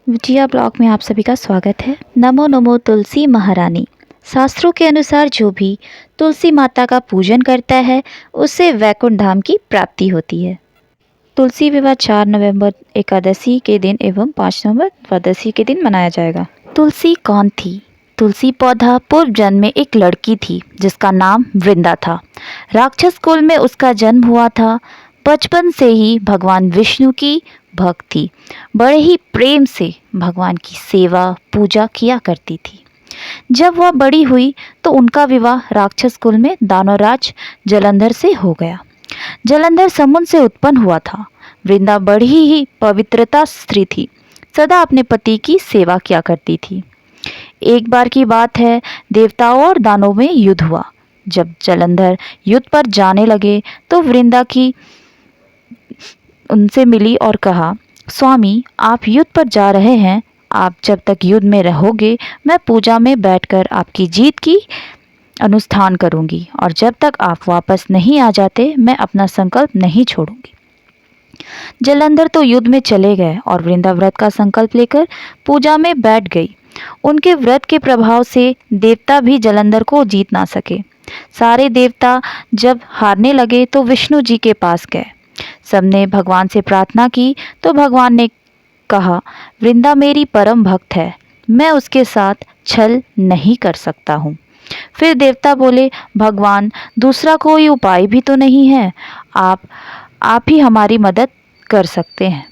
Vijaya blog में आप सभी का स्वागत है। नमो नमो तुलसी महारानी। शास्त्रों के अनुसार जो भी तुलसी माता का पूजन करता है उसे वैकुंठ धाम की प्राप्ति होती है। तुलसी विवाह 4 नवंबर एकादशी के दिन एवं 5 नवंबर द्वादशी के दिन मनाया जाएगा। तुलसी कौन थी? तुलसी पौधा पूर्व जन्म में एक लड़की थी जिसका नाम वृंदा था। राक्षस कुल में उसका जन्म हुआ था। बचपन से ही भगवान विष्णु की भक्त थी। बड़े ही प्रेम से भगवान की सेवा पूजा किया करती थी। जब वह बड़ी हुई तो उनका विवाह राक्षस कुल में दानवराज जलंधर से हो गया। जलंधर समुद्र से उत्पन्न हुआ था। वृंदा बड़ी ही पवित्रता स्त्री थी, सदा अपने पति की सेवा किया करती थी। एक बार की बात है, देवताओं और दानवों में युद्ध हुआ। जब जलंधर युद्ध पर जाने लगे तो वृंदा की उनसे मिली और कहा, स्वामी आप युद्ध पर जा रहे हैं, आप जब तक युद्ध में रहोगे मैं पूजा में बैठकर आपकी जीत की अनुष्ठान करूंगी और जब तक आप वापस नहीं आ जाते मैं अपना संकल्प नहीं छोड़ूंगी। जलंधर तो युद्ध में चले गए और वृंदा व्रत का संकल्प लेकर पूजा में बैठ गई। उनके व्रत के प्रभाव से देवता भी जलंधर को जीत ना सके। सारे देवता जब हारने लगे तो विष्णु जी के पास गए। सबने भगवान से प्रार्थना की तो भगवान ने कहा, वृंदा मेरी परम भक्त है, मैं उसके साथ छल नहीं कर सकता हूँ। फिर देवता बोले, भगवान दूसरा कोई उपाय भी तो नहीं है, आप ही हमारी मदद कर सकते हैं।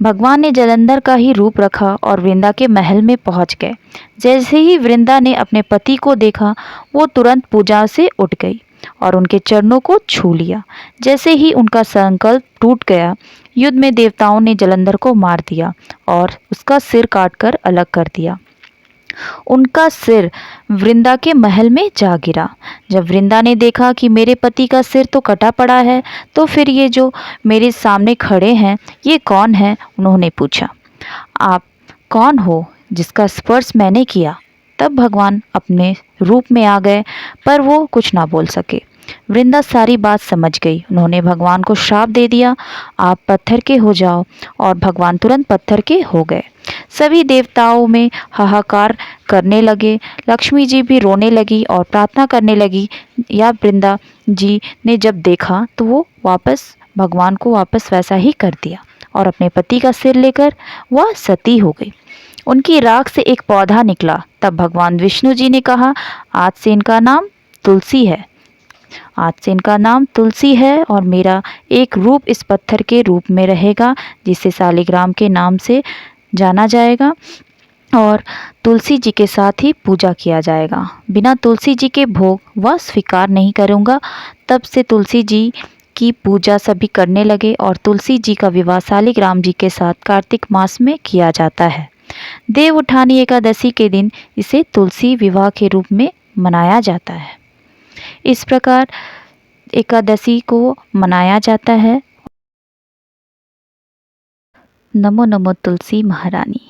भगवान ने जलंधर का ही रूप रखा और वृंदा के महल में पहुंच गए। जैसे ही वृंदा ने अपने पति को देखा वो तुरंत पूजा से उठ गई और उनके चरणों को छू लिया। जैसे ही उनका संकल्प टूट गया, युद्ध में देवताओं ने जलंधर को मार दिया और उसका सिर काटकर अलग कर दिया। उनका सिर वृंदा के महल में जा गिरा। जब वृंदा ने देखा कि मेरे पति का सिर तो कटा पड़ा है, तो फिर ये जो मेरे सामने खड़े हैं ये कौन है? उन्होंने पूछा। आप कौन हो जिसका स्पर्श मैंने किया? तब भगवान अपने रूप में आ गए पर वो कुछ ना बोल सके। वृंदा सारी बात समझ गई। उन्होंने भगवान को श्राप दे दिया, आप पत्थर के हो जाओ, और भगवान तुरंत पत्थर के हो गए। सभी देवताओं में हाहाकार करने लगे। लक्ष्मी जी भी रोने लगी और प्रार्थना करने लगी। या वृंदा जी ने जब देखा तो वो भगवान को वापस वैसा ही कर दिया और अपने पति का सिर लेकर वह सती हो गई। उनकी राख से एक पौधा निकला। तब भगवान विष्णु जी ने कहा, आज से इनका नाम तुलसी है। आज से इनका नाम तुलसी है और मेरा एक रूप इस पत्थर के रूप में रहेगा जिसे शालिग्राम के नाम से जाना जाएगा और तुलसी जी के साथ ही पूजा किया जाएगा। बिना तुलसी जी के भोग वह स्वीकार नहीं करूँगा। तब से तुलसी जी की पूजा सभी करने लगे और तुलसी जी का विवाह शालिग्राम जी के साथ कार्तिक मास में किया जाता है। देव उठानी एकादशी के दिन इसे तुलसी विवाह के रूप में मनाया जाता है। इस प्रकार एकादशी को मनाया जाता है। नमो नमो तुलसी महारानी।